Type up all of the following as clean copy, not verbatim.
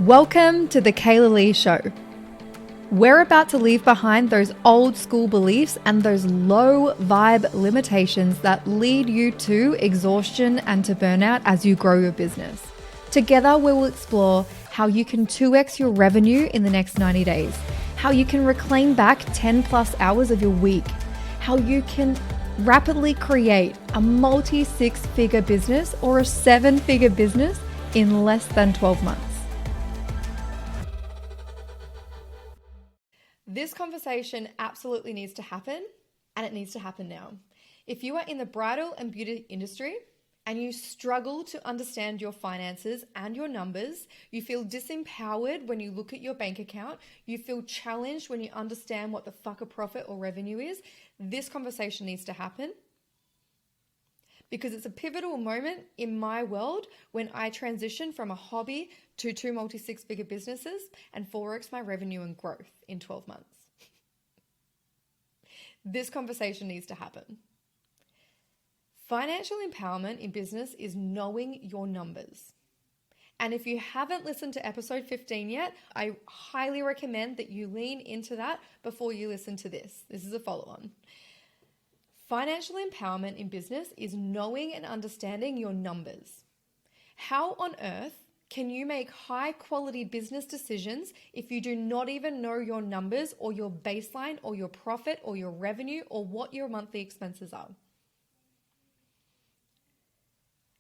Welcome to the Kayla Lee Show. We're about to leave behind those old school beliefs and those low vibe limitations that lead you to exhaustion and to burnout as you grow your business. Together, we will explore how you can 2x your revenue in the next 90 days, how you can reclaim back 10 plus hours of your week, how you can rapidly create a multi-6-figure business or a 7-figure business in less than 12 months. This conversation absolutely needs to happen, and it needs to happen now. If you are in the bridal and beauty industry and you struggle to understand your finances and your numbers, you feel disempowered when you look at your bank account, you feel challenged when you understand what the fuck a profit or revenue is, this conversation needs to happen. Because it's a pivotal moment in my world when I transition from a hobby to 2 multi-6-figure businesses and 4x my revenue and growth in 12 months. This conversation needs to happen. Financial empowerment in business is knowing your numbers. And if you haven't listened to episode 15 yet, I highly recommend that you lean into that before you listen to this. This is a follow-on. Financial empowerment in business is knowing and understanding your numbers. How on earth can you make high quality business decisions if you do not even know your numbers or your baseline or your profit or your revenue or what your monthly expenses are?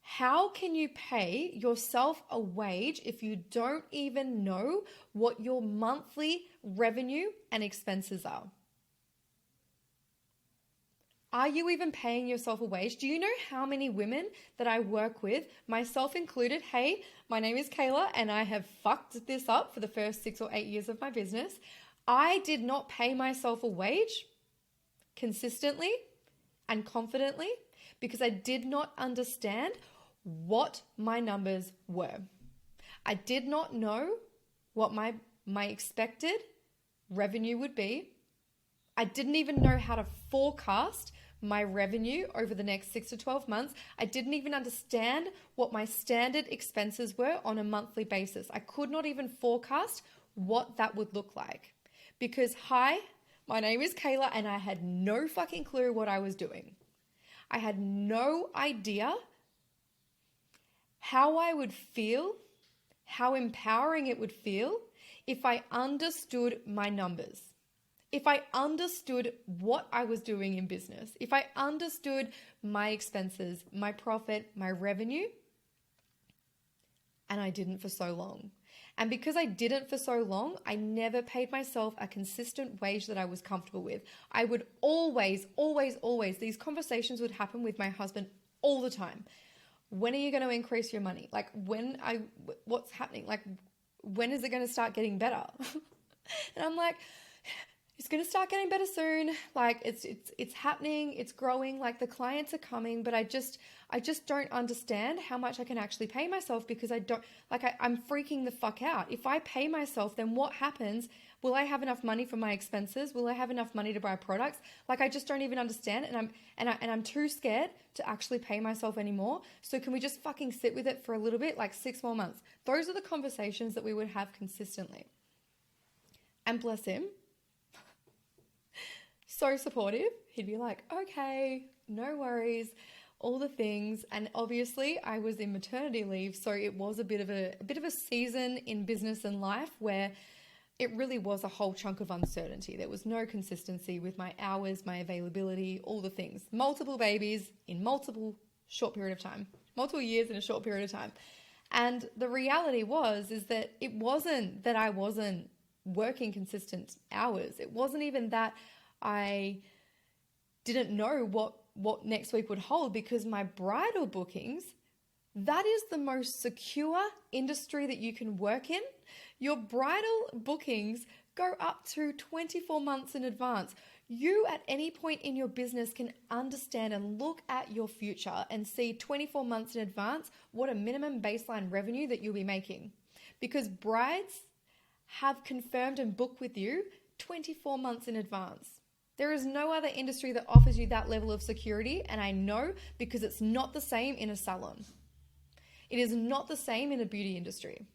How can you pay yourself a wage if you don't even know what your monthly revenue and expenses are? Are you even paying yourself a wage? Do you know how many women that I work with, myself included, hey, my name is Kayla and I have fucked this up for the first 6 or 8 years of my business. I did not pay myself a wage consistently and confidently because I did not understand what my numbers were. I did not know what my expected revenue would be. I didn't even know how to forecast my revenue over the next 6 to 12 months. I didn't even understand what my standard expenses were on a monthly basis. I could not even forecast what that would look like because, hi, my name is Kayla and I had no fucking clue what I was doing. I had no idea how I would feel, how empowering it would feel if I understood my numbers. If I understood what I was doing in business, if I understood my expenses, my profit, my revenue, and I didn't for so long. And because I didn't for so long, I never paid myself a consistent wage that I was comfortable with. I would always, these conversations would happen with my husband all the time. When are you going to increase your money? Like what's happening? Like when is it going to start getting better? And I'm like, it's going to start getting better soon. Like it's happening. It's growing. Like the clients are coming, but I just don't understand how much I can actually pay myself because I'm freaking the fuck out. If I pay myself, then what happens? Will I have enough money for my expenses? Will I have enough money to buy products? Like I just don't even understand. And I'm too scared to actually pay myself anymore. So can we just fucking sit with it for a little bit, like 6 more months? Those are the conversations that we would have consistently. And bless him. So supportive. He'd be like, okay, no worries, all the things. And obviously I was in maternity leave. So it was a bit of a season in business and life where it really was a whole chunk of uncertainty. There was no consistency with my hours, my availability, all the things. Multiple babies in multiple years in a short period of time. And the reality is that it wasn't that I wasn't working consistent hours. It wasn't even that I didn't know what next week would hold because my bridal bookings, that is the most secure industry that you can work in. Your bridal bookings go up to 24 months in advance. You at any point in your business can understand and look at your future and see 24 months in advance what a minimum baseline revenue that you'll be making. Because brides have confirmed and booked with you 24 months in advance. There is no other industry that offers you that level of security, and I know because it's not the same in a salon. It is not the same in a beauty industry.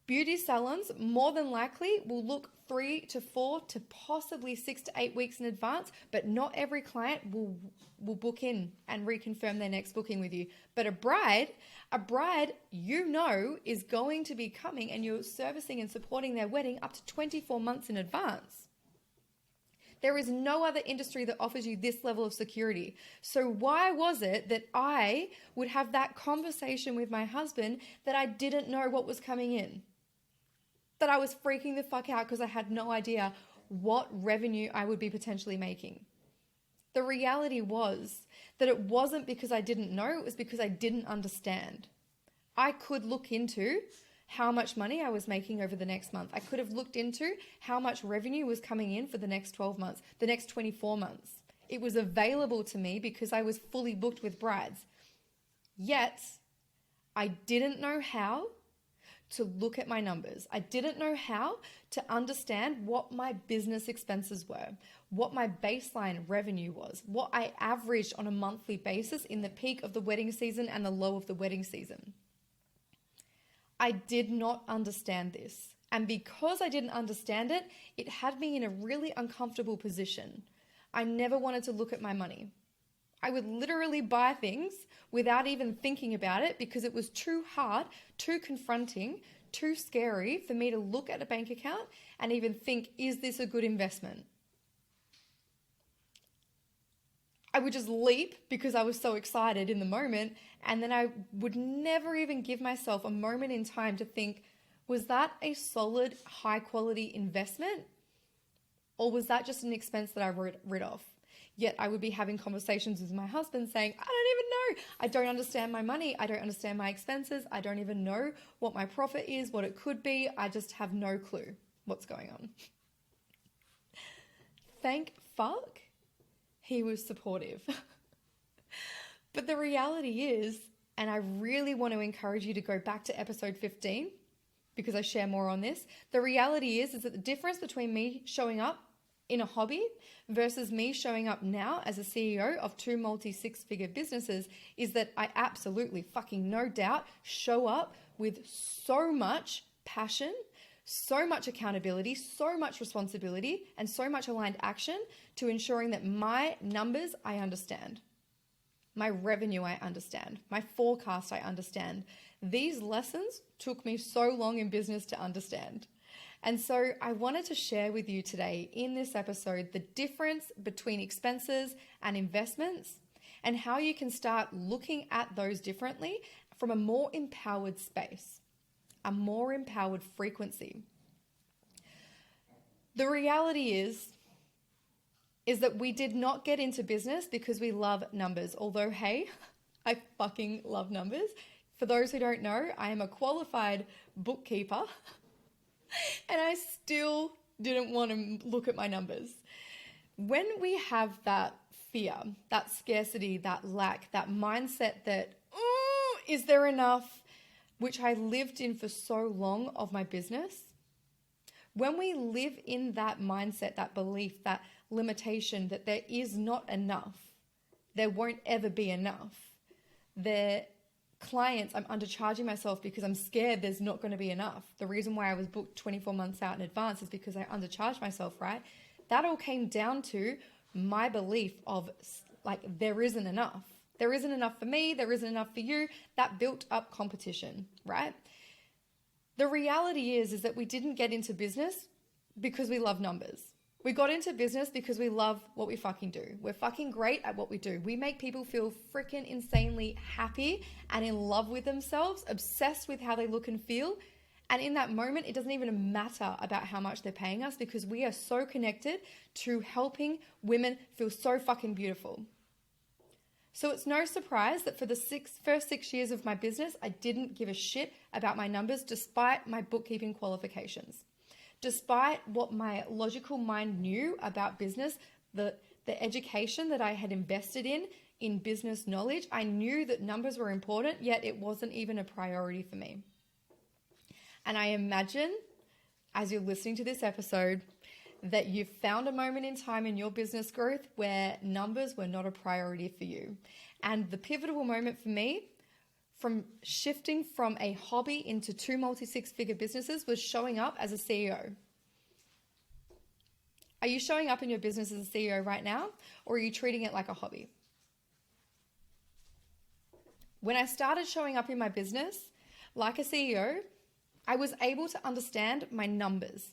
Beauty salons more than likely will look 3 to 4 to possibly 6 to 8 weeks in advance, but not every client will book in and reconfirm their next booking with you. But a bride, is going to be coming and you're servicing and supporting their wedding up to 24 months in advance. There is no other industry that offers you this level of security. So why was it that I would have that conversation with my husband that I didn't know what was coming in? That I was freaking the fuck out because I had no idea what revenue I would be potentially making. The reality was that it wasn't because I didn't know, it was because I didn't understand. I could look into how much money I was making over the next month. I could have looked into how much revenue was coming in for the next 12 months, the next 24 months. It was available to me because I was fully booked with brides. Yet, I didn't know how to look at my numbers. I didn't know how to understand what my business expenses were, what my baseline revenue was, what I averaged on a monthly basis in the peak of the wedding season and the low of the wedding season. I did not understand this. And because I didn't understand it, it had me in a really uncomfortable position. I never wanted to look at my money. I would literally buy things without even thinking about it because it was too hard, too confronting, too scary for me to look at a bank account and even think, is this a good investment? I would just leap because I was so excited in the moment, and then I would never even give myself a moment in time to think, was that a solid, high quality investment? Or was that just an expense that I rid of? Yet I would be having conversations with my husband saying, I don't even know. I don't understand my money. I don't understand my expenses. I don't even know what my profit is, what it could be. I just have no clue what's going on. Thank fuck he was supportive. But the reality is, and I really want to encourage you to go back to episode 15 because I share more on this. The reality is that the difference between me showing up in a hobby versus me showing up now as a CEO of 2 multi-6-figure businesses is that I absolutely fucking no doubt show up with so much passion, so much accountability, so much responsibility, and so much aligned action to ensuring that my numbers I understand. My revenue I understand. My forecast I understand. These lessons took me so long in business to understand. And so I wanted to share with you today in this episode the difference between expenses and investments and how you can start looking at those differently from a more empowered space, a more empowered frequency. The reality is that we did not get into business because we love numbers. Although, hey, I fucking love numbers. For those who don't know, I am a qualified bookkeeper. And I still didn't want to look at my numbers. When we have that fear, that scarcity, that lack, that mindset that, is there enough, which I lived in for so long of my business, when we live in that mindset, that belief, that limitation that there is not enough, there won't ever be enough, clients, I'm undercharging myself because I'm scared there's not going to be enough. The reason why I was booked 24 months out in advance is because I undercharged myself, right? That all came down to my belief of like, there isn't enough. There isn't enough for me. There isn't enough for you. That built up competition, right? The reality is that we didn't get into business because we love numbers. We got into business because we love what we fucking do. We're fucking great at what we do. We make people feel freaking insanely happy and in love with themselves, obsessed with how they look and feel. And in that moment, it doesn't even matter about how much they're paying us because we are so connected to helping women feel so fucking beautiful. So it's no surprise that for the first 6 years of my business, I didn't give a shit about my numbers despite my bookkeeping qualifications. Despite what my logical mind knew about business, the education that I had invested in business knowledge, I knew that numbers were important, yet it wasn't even a priority for me. And I imagine, as you're listening to this episode, that you've found a moment in time in your business growth where numbers were not a priority for you. And the pivotal moment for me from shifting from a hobby into 2 multi-six-figure businesses was showing up as a CEO. Are you showing up in your business as a CEO right now, or are you treating it like a hobby? When I started showing up in my business like a CEO, I was able to understand my numbers.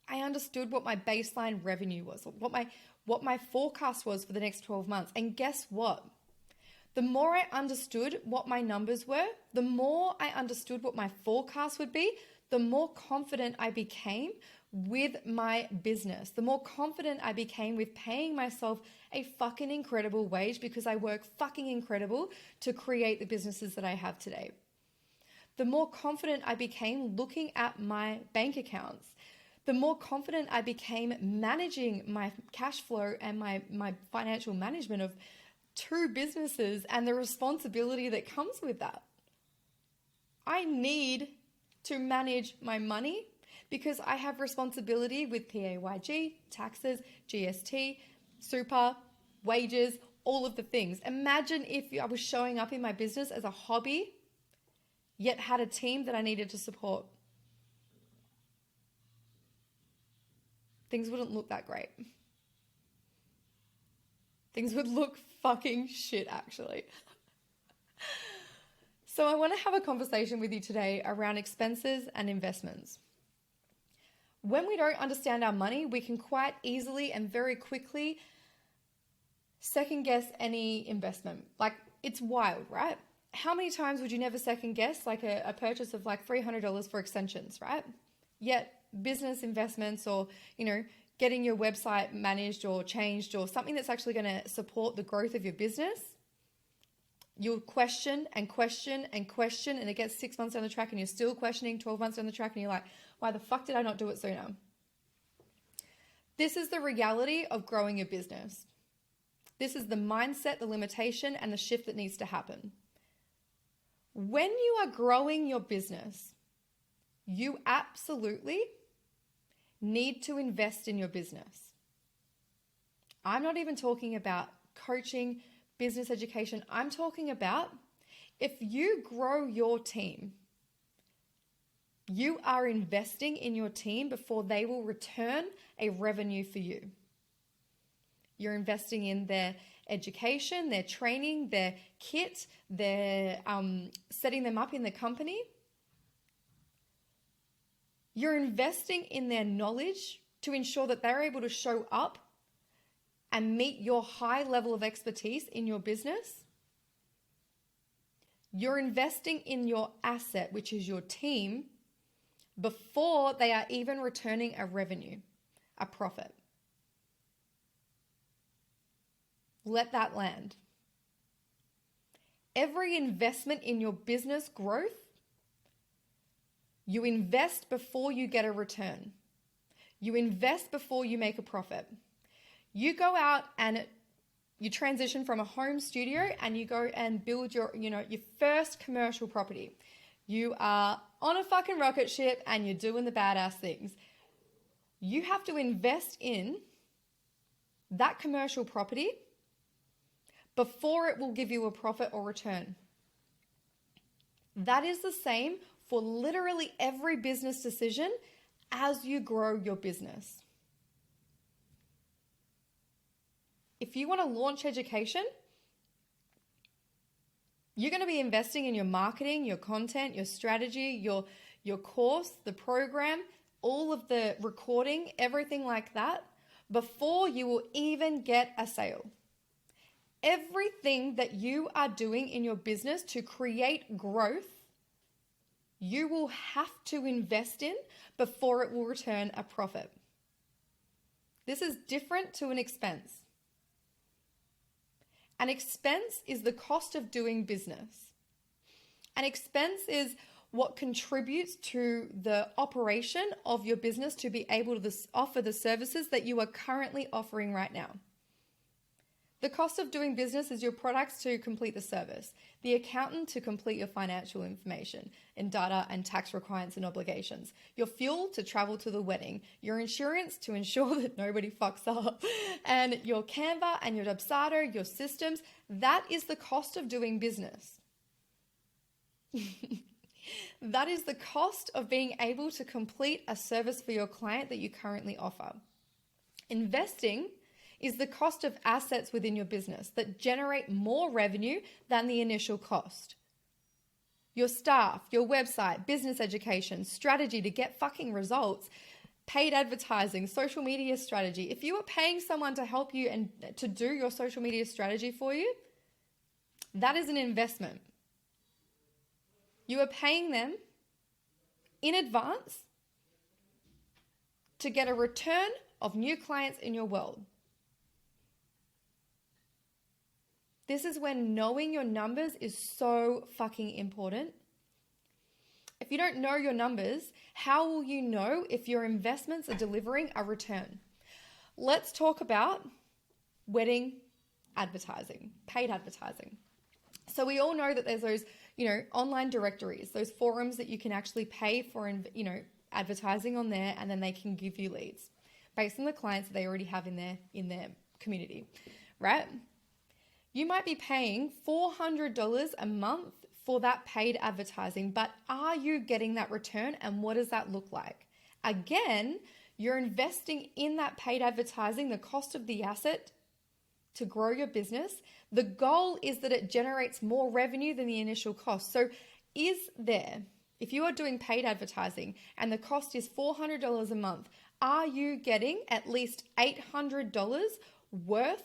I understood what my baseline revenue was, what my forecast was for the next 12 months. And guess what? The more I understood what my numbers were, the more I understood what my forecast would be, the more confident I became with my business, the more confident I became with paying myself a fucking incredible wage because I work fucking incredible to create the businesses that I have today. The more confident I became looking at my bank accounts, the more confident I became managing my cash flow and my financial management of 2 businesses and the responsibility that comes with that. I need to manage my money because I have responsibility with PAYG, taxes, GST, super, wages, all of the things. Imagine if I was showing up in my business as a hobby, yet had a team that I needed to support. Things wouldn't look that great. Things would look fucking shit, actually. So I want to have a conversation with you today around expenses and investments. When we don't understand our money, we can quite easily and very quickly second guess any investment. Like, it's wild, right? How many times would you never second guess like a purchase of like $300 for extensions, right? Yet business investments or, getting your website managed or changed or something that's actually going to support the growth of your business, you'll question and question and question, and it gets 6 months down the track and you're still questioning, 12 months down the track, and you're like, why the fuck did I not do it sooner? This is the reality of growing your business. This is the mindset, the limitation, and the shift that needs to happen. When you are growing your business, you absolutely need to invest in your business. I'm not even talking about coaching, business education. I'm talking about if you grow your team, you are investing in your team before they will return a revenue for you. You're investing in their education, their training, their kit, their setting them up in the company. You're investing in their knowledge to ensure that they're able to show up and meet your high level of expertise in your business. You're investing in your asset, which is your team, before they are even returning a revenue, a profit. Let that land. Every investment in your business growth, you invest before you get a return. You invest before you make a profit. You go out and you transition from a home studio and you go and build your first commercial property. You are on a fucking rocket ship and you're doing the badass things. You have to invest in that commercial property before it will give you a profit or return. That is the same for literally every business decision as you grow your business. If you want to launch education, you're going to be investing in your marketing, your content, your strategy, your course, the program, all of the recording, everything like that, before you will even get a sale. Everything that you are doing in your business to create growth, you will have to invest in before it will return a profit. This is different to an expense. An expense is the cost of doing business. An expense is what contributes to the operation of your business to be able to offer the services that you are currently offering right now. The cost of doing business is your products to complete the service, the accountant to complete your financial information and data and tax requirements and obligations, your fuel to travel to the wedding, your insurance to ensure that nobody fucks up, and your Canva and your Dubsado, your systems. That is the cost of doing business. That is the cost of being able to complete a service for your client that you currently offer. Investing is the cost of assets within your business that generate more revenue than the initial cost. Your staff, your website, business education, strategy to get fucking results, paid advertising, social media strategy. If you are paying someone to help you and to do your social media strategy for you, that is an investment. You are paying them in advance to get a return of new clients in your world. This is when knowing your numbers is so fucking important. If you don't know your numbers, how will you know if your investments are delivering a return? Let's talk about wedding advertising, paid advertising. So we all know that there's those, online directories, those forums that you can actually pay for, advertising on there, and then they can give you leads based on the clients that they already have in their community, right? You might be paying $400 a month for that paid advertising, but are you getting that return, and what does that look like? Again, you're investing in that paid advertising, the cost of the asset to grow your business. The goal is that it generates more revenue than the initial cost. So if you are doing paid advertising and the cost is $400 a month, are you getting at least $800 worth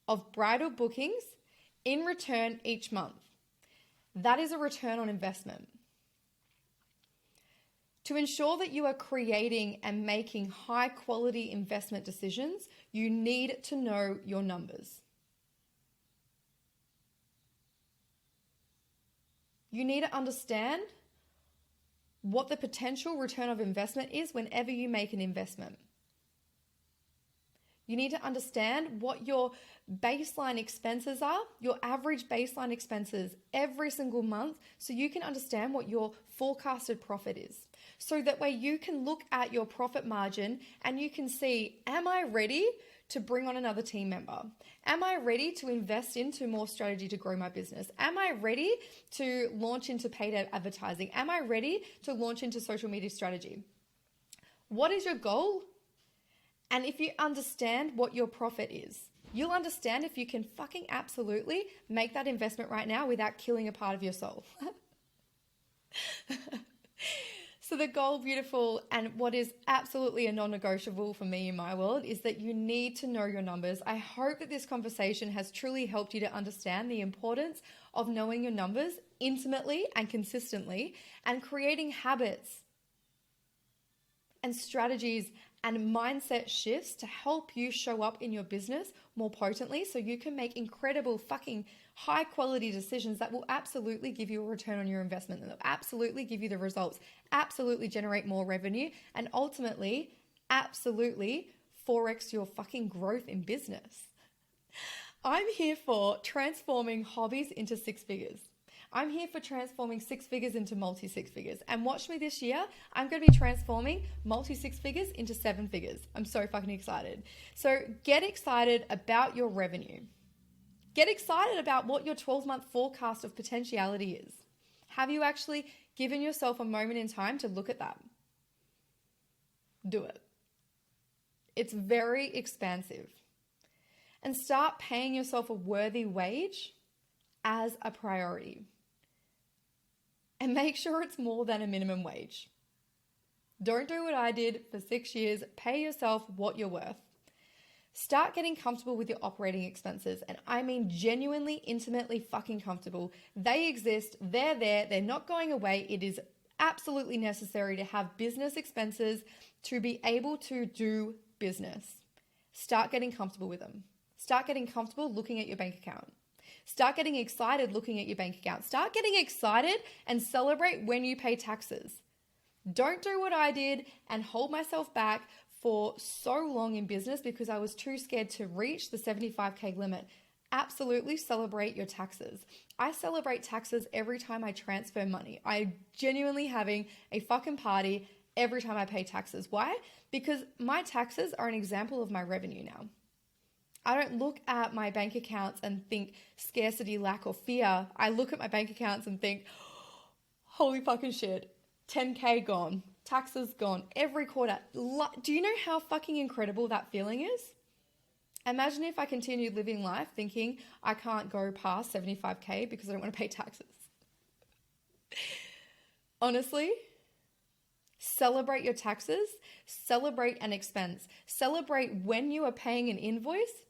of bridal bookings in return each month? That is a return on investment. To ensure that you are creating and making high quality investment decisions, you need to know your numbers. You need to understand what the potential return of investment is whenever you make an investment. You need to understand what your baseline expenses are, your average baseline expenses every single month, so you can understand what your forecasted profit is. So that way you can look at your profit margin and you can see, am I ready to bring on another team member? Am I ready to invest into more strategy to grow my business? Am I ready to launch into paid advertising? Am I ready to launch into social media strategy? What is your goal? And if you understand what your profit is, you'll understand if you can fucking absolutely make that investment right now without killing a part of your soul. So the goal, beautiful, and what is absolutely a non-negotiable for me in my world is that you need to know your numbers. I hope that this conversation has truly helped you to understand the importance of knowing your numbers intimately and consistently, and creating habits and strategies and mindset shifts to help you show up in your business more potently so you can make incredible fucking high quality decisions that will absolutely give you a return on your investment, that will absolutely give you the results, absolutely generate more revenue, and ultimately, absolutely forex your fucking growth in business. I'm here for transforming hobbies into six figures. I'm here for transforming six figures into multi-six figures. And watch me this year, I'm going to be transforming multi-six figures into seven figures. I'm so fucking excited. So get excited about your revenue. Get excited about what your 12-month forecast of potentiality is. Have you actually given yourself a moment in time to look at that? Do it. It's very expansive. And start paying yourself a worthy wage as a priority. And make sure it's more than a minimum wage. Don't do what I did for 6 years. Pay yourself what you're worth. Start getting comfortable with your operating expenses. And I mean genuinely, intimately fucking comfortable. They exist. They're there. They're not going away. It is absolutely necessary to have business expenses to be able to do business. Start getting comfortable with them. Start getting comfortable looking at your bank account. Start getting excited looking at your bank account. Start getting excited and celebrate when you pay taxes. Don't do what I did and hold myself back for so long in business because I was too scared to reach the 75K limit. Absolutely celebrate your taxes. I celebrate taxes every time I transfer money. I'm genuinely having a fucking party every time I pay taxes. Why? Because my taxes are an example of my revenue now. I don't look at my bank accounts and think scarcity, lack, or fear. I look at my bank accounts and think, holy fucking shit, 10K gone, taxes gone, every quarter. Do you know how fucking incredible that feeling is? Imagine if I continued living life thinking I can't go past 75K because I don't want to pay taxes. Honestly, celebrate your taxes, celebrate an expense, celebrate when you are paying an invoice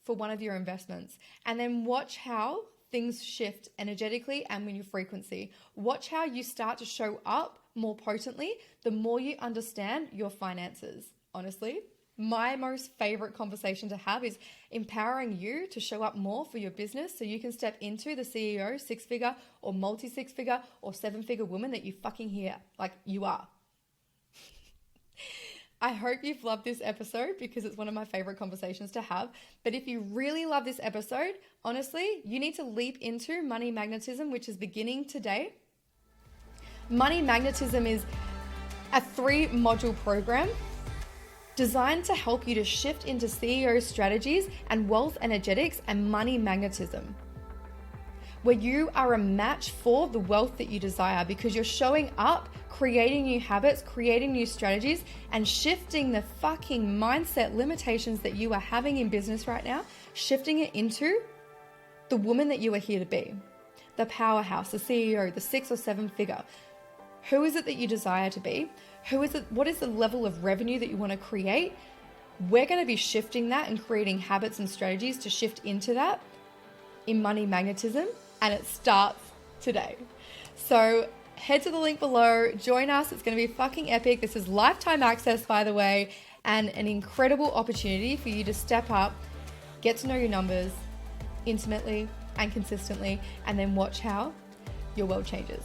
for one of your investments, and then watch how things shift energetically and in your frequency. Watch how you start to show up more potently the more you understand your finances. Honestly, my most favorite conversation to have is empowering you to show up more for your business so you can step into the CEO, six-figure or multi-six-figure or seven-figure woman that you fucking hear like you are. I hope you've loved this episode because it's one of my favorite conversations to have. But if you really love this episode, honestly, you need to leap into Money Magnetism, which is beginning today. Money Magnetism is a 3-module program designed to help you to shift into CEO strategies and wealth energetics and money magnetism, where you are a match for the wealth that you desire because you're showing up, creating new habits, creating new strategies, and shifting the fucking mindset limitations that you are having in business right now, shifting it into the woman that you are here to be, the powerhouse, the CEO, the 6 or 7 figure. Who is it that you desire to be? Who is it? What is the level of revenue that you want to create? We're going to be shifting that and creating habits and strategies to shift into that in Money Magnetism, and it starts today. So head to the link below, join us. It's going to be fucking epic. This is lifetime access, by the way, and an incredible opportunity for you to step up, get to know your numbers intimately and consistently, and then watch how your world changes.